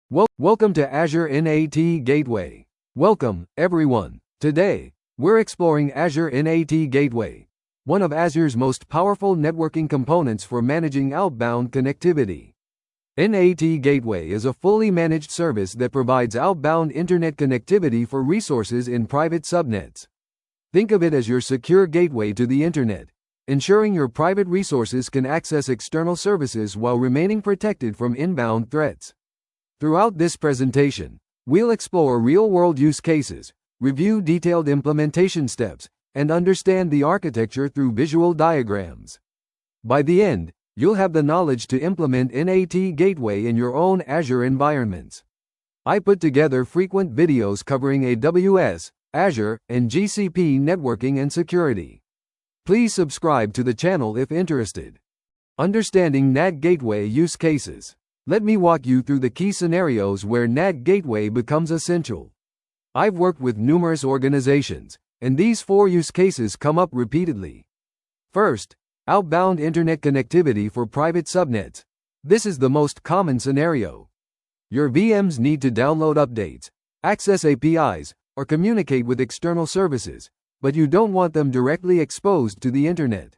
Welcome to Azure NAT Gateway. Welcome, everyone. Today, we're exploring Azure NAT Gateway, one of Azure's most powerful networking components for managing outbound connectivity. NAT Gateway is a fully managed service that provides outbound internet connectivity for resources in private subnets. Think of it as your secure gateway to the internet, ensuring your private resources can access external services while remaining protected from inbound threats. Throughout this presentation, we'll explore real-world use cases, review detailed implementation steps, and understand the architecture through visual diagrams. By the end, you'll have the knowledge to implement NAT Gateway in your own Azure environments. I put together frequent videos covering AWS, Azure, and GCP networking and security. Please subscribe to the channel if interested. Understanding NAT Gateway use cases. Let me walk you through the key scenarios where NAT Gateway becomes essential. I've worked with numerous organizations, and these 4 use cases come up repeatedly. First, outbound internet connectivity for private subnets. This is the most common scenario. Your VMs need to download updates, access APIs, or communicate with external services, but you don't want them directly exposed to the internet.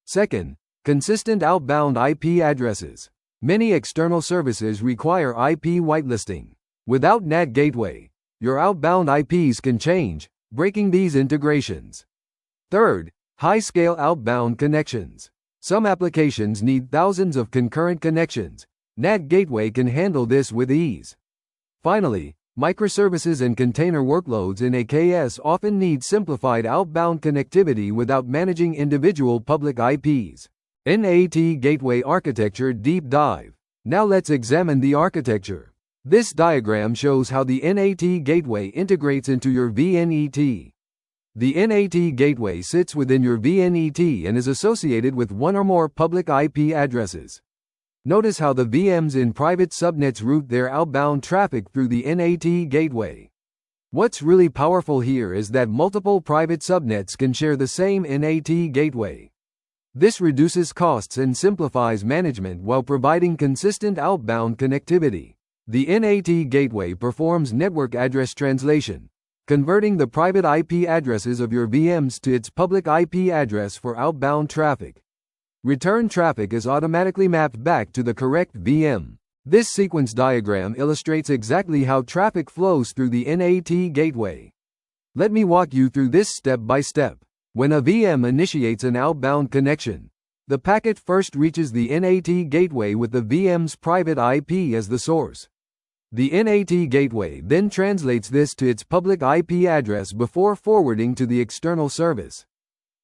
Second, consistent outbound IP addresses. Many external services require IP whitelisting. Without NAT Gateway, your outbound IPs can change, breaking these integrations. Third, high-scale outbound connections. Some applications need thousands of concurrent connections. NAT Gateway can handle this with ease. Finally, microservices and container workloads in AKS often need simplified outbound connectivity without managing individual public IPs. NAT Gateway Architecture Deep Dive. Now let's examine the architecture. This diagram shows how the NAT Gateway integrates into your VNET. The NAT Gateway sits within your VNET and is associated with one or more public IP addresses. Notice how the VMs in private subnets route their outbound traffic through the NAT Gateway. What's really powerful here is that multiple private subnets can share the same NAT Gateway. This reduces costs and simplifies management while providing consistent outbound connectivity. The NAT Gateway performs network address translation, converting the private IP addresses of your VMs to its public IP address for outbound traffic. Return traffic is automatically mapped back to the correct VM. This sequence diagram illustrates exactly how traffic flows through the NAT Gateway. Let me walk you through this step by step. When a VM initiates an outbound connection, the packet first reaches the NAT Gateway with the VM's private IP as the source. The NAT Gateway then translates this to its public IP address before forwarding to the external service.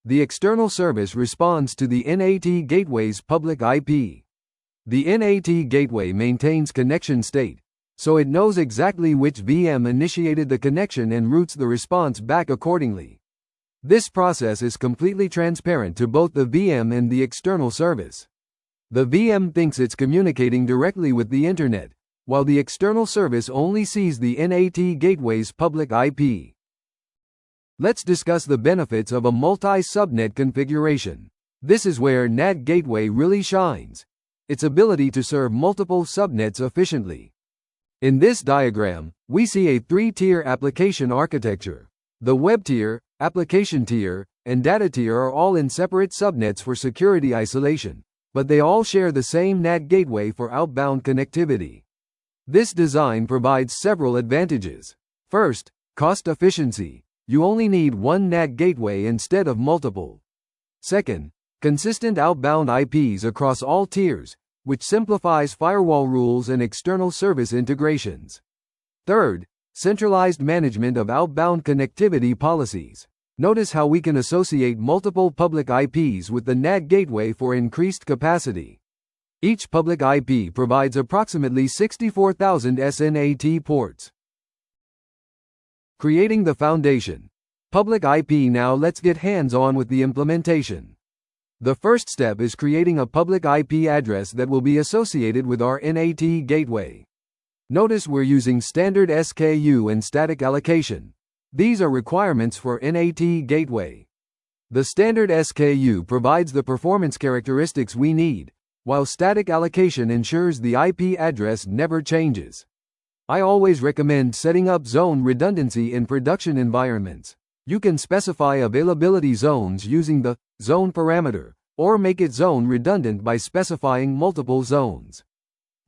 The external service responds to the NAT Gateway's public IP. The NAT Gateway maintains connection state, so it knows exactly which VM initiated the connection and routes the response back accordingly. This process is completely transparent to both the VM and the external service. The VM thinks it's communicating directly with the internet, while the external service only sees the NAT Gateway's public IP. Let's discuss the benefits of a multi-subnet configuration. This is where NAT Gateway really shines: its ability to serve multiple subnets efficiently. In this diagram, we see a 3-tier application architecture. The web tier, application tier, and data tier are all in separate subnets for security isolation, but they all share the same NAT Gateway for outbound connectivity. This design provides several advantages. First, cost efficiency. You only need one NAT Gateway instead of multiple. Second, consistent outbound IPs across all tiers, which simplifies firewall rules and external service integrations. Third, centralized management of outbound connectivity policies. Notice how we can associate multiple public IPs with the NAT Gateway for increased capacity. Each public IP provides approximately 64,000 SNAT ports. Creating the foundation. Public IP. Now let's get hands-on with the implementation. The first step is creating a public IP address that will be associated with our NAT Gateway. Notice we're using standard SKU and static allocation. These are requirements for NAT Gateway. The standard SKU provides the performance characteristics we need, while static allocation ensures the IP address never changes. I always recommend setting up zone redundancy in production environments. You can specify availability zones using the zone parameter, or make it zone redundant by specifying multiple zones.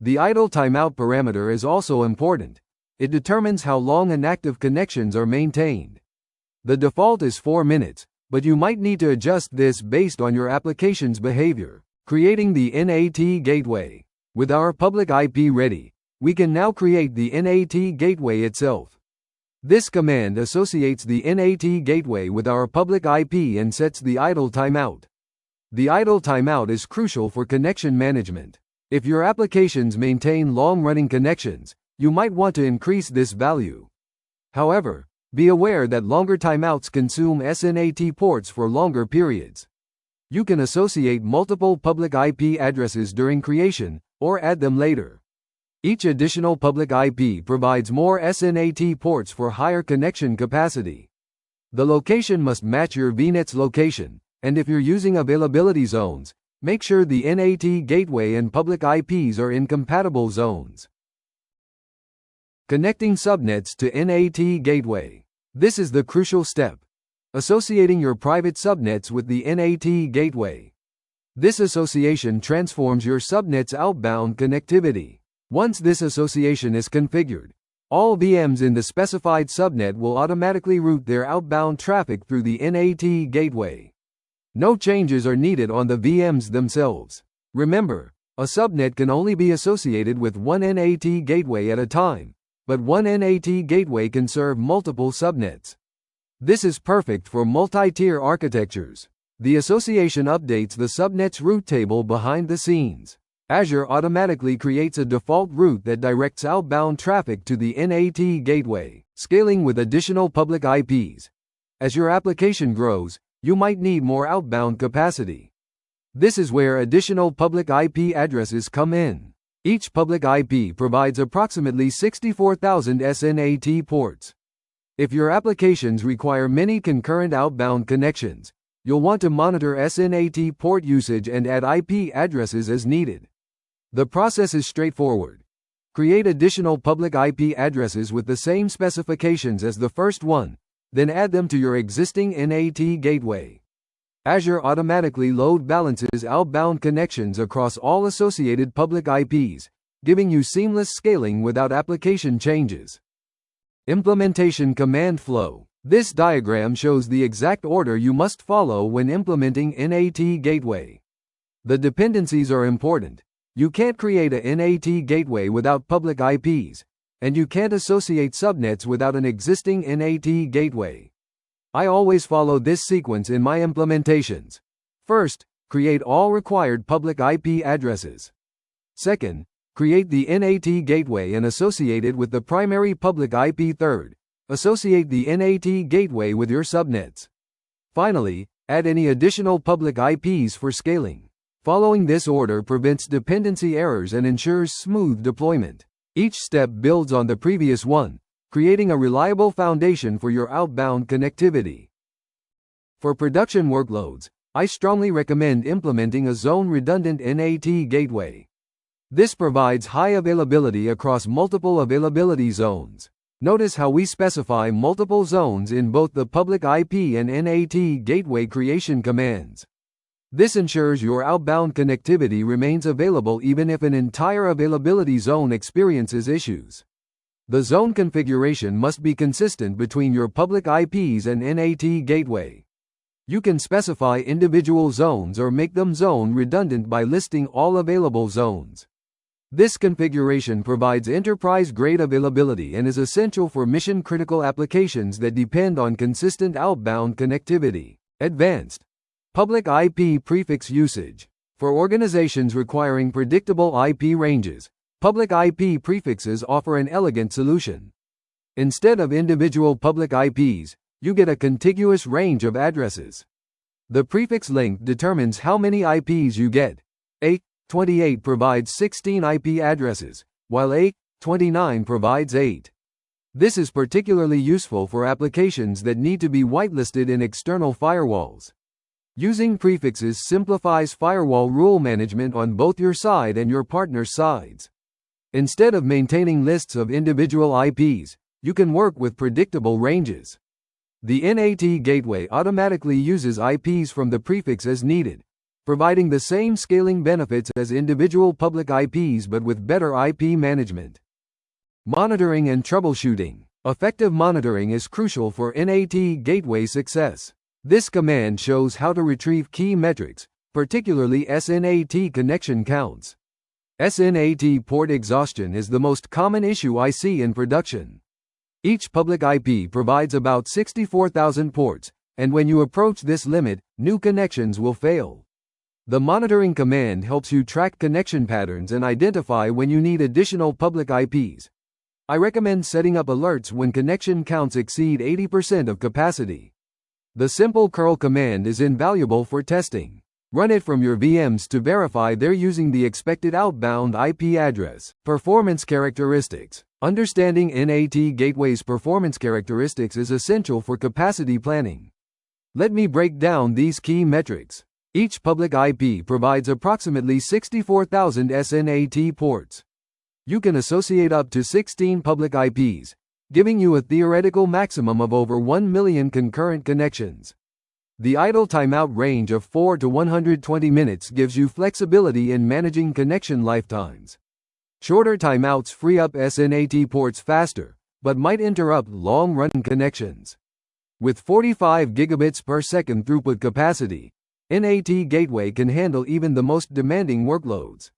The idle timeout parameter is also important. It determines how long inactive connections are maintained. The default is 4 minutes, but you might need to adjust this based on your application's behavior. Creating the NAT Gateway. With our public IP ready, we can now create the NAT Gateway itself. This command associates the NAT Gateway with our public IP and sets the idle timeout. The idle timeout is crucial for connection management. If your applications maintain long-running connections, you might want to increase this value. However, be aware that longer timeouts consume SNAT ports for longer periods. You can associate multiple public IP addresses during creation, or add them later. Each additional public IP provides more SNAT ports for higher connection capacity. The location must match your VNet's location, and if you're using availability zones, make sure the NAT Gateway and public IPs are in compatible zones. Connecting subnets to NAT Gateway. This is the crucial step. Associating your private subnets with the NAT Gateway. This association transforms your subnet's outbound connectivity. Once this association is configured, all VMs in the specified subnet will automatically route their outbound traffic through the NAT Gateway. No changes are needed on the VMs themselves. Remember, a subnet can only be associated with one NAT gateway at a time, but one NAT gateway can serve multiple subnets. This is perfect for multi-tier architectures. The association updates the subnet's route table behind the scenes. Azure automatically creates a default route that directs outbound traffic to the NAT gateway, scaling with additional public IPs. As your application grows, you might need more outbound capacity. This is where additional public IP addresses come in. Each public IP provides approximately 64,000 SNAT ports. If your applications require many concurrent outbound connections, you'll want to monitor SNAT port usage and add IP addresses as needed. The process is straightforward. Create additional public IP addresses with the same specifications as the first one, then add them to your existing NAT gateway. Azure automatically load balances outbound connections across all associated public IPs, giving you seamless scaling without application changes. Implementation command flow. This diagram shows the exact order you must follow when implementing NAT Gateway. The dependencies are important. You can't create a NAT gateway without public IPs, and you can't associate subnets without an existing NAT gateway. I always follow this sequence in my implementations. First, create all required public IP addresses. Second, create the NAT gateway and associate it with the primary public IP. Third, associate the NAT gateway with your subnets. Finally, add any additional public IPs for scaling. Following this order prevents dependency errors and ensures smooth deployment. Each step builds on the previous one, creating a reliable foundation for your outbound connectivity. For production workloads, I strongly recommend implementing a zone-redundant NAT gateway. This provides high availability across multiple availability zones. Notice how we specify multiple zones in both the public IP and NAT gateway creation commands. This ensures your outbound connectivity remains available even if an entire availability zone experiences issues. The zone configuration must be consistent between your public IPs and NAT gateway. You can specify individual zones or make them zone redundant by listing all available zones. This configuration provides enterprise-grade availability and is essential for mission-critical applications that depend on consistent outbound connectivity. Advanced public IP prefix usage. For organizations requiring predictable IP ranges, public IP prefixes offer an elegant solution. Instead of individual public IPs, you get a contiguous range of addresses. The prefix length determines how many IPs you get. A28 provides 16 IP addresses, while A29 provides 8. This is particularly useful for applications that need to be whitelisted in external firewalls. Using prefixes simplifies firewall rule management on both your side and your partner's sides. Instead of maintaining lists of individual IPs, you can work with predictable ranges. The NAT Gateway automatically uses IPs from the prefix as needed, providing the same scaling benefits as individual public IPs but with better IP management. Monitoring and troubleshooting. Effective monitoring is crucial for NAT Gateway success. This command shows how to retrieve key metrics, particularly SNAT connection counts. SNAT port exhaustion is the most common issue I see in production. Each public IP provides about 64,000 ports, and when you approach this limit, new connections will fail. The monitoring command helps you track connection patterns and identify when you need additional public IPs. I recommend setting up alerts when connection counts exceed 80% of capacity. The simple curl command is invaluable for testing. Run it from your VMs to verify they're using the expected outbound IP address. Performance characteristics. Understanding NAT Gateway's performance characteristics is essential for capacity planning. Let me break down these key metrics. Each public IP provides approximately 64,000 SNAT ports. You can associate up to 16 public IPs, giving you a theoretical maximum of over 1 million concurrent connections. The idle timeout range of 4 to 120 minutes gives you flexibility in managing connection lifetimes. Shorter timeouts free up SNAT ports faster, but might interrupt long-run connections. With 45 gigabits per second throughput capacity, NAT Gateway can handle even the most demanding workloads.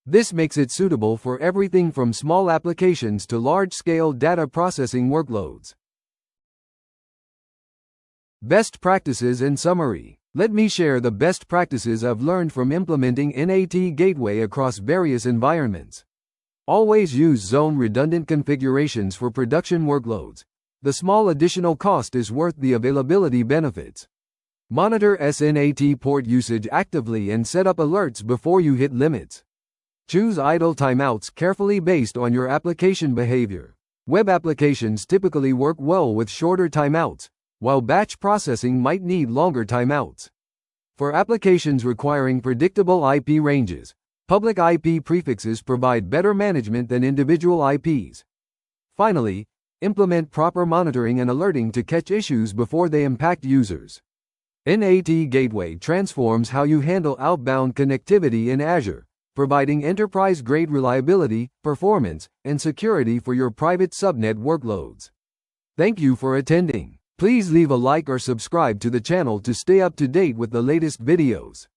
This makes it suitable for everything from small applications to large-scale data processing workloads. Best practices and summary. Let me share the best practices I've learned from implementing NAT Gateway across various environments. Always use zone redundant configurations for production workloads. The small additional cost is worth the availability benefits. Monitor SNAT port usage actively and set up alerts before you hit limits. Choose idle timeouts carefully based on your application behavior. Web applications typically work well with shorter timeouts, while batch processing might need longer timeouts. For applications requiring predictable IP ranges, public IP prefixes provide better management than individual IPs. Finally, implement proper monitoring and alerting to catch issues before they impact users. NAT Gateway transforms how you handle outbound connectivity in Azure, providing enterprise-grade reliability, performance, and security for your private subnet workloads. Thank you for attending. Please leave a like or subscribe to the channel to stay up to date with the latest videos.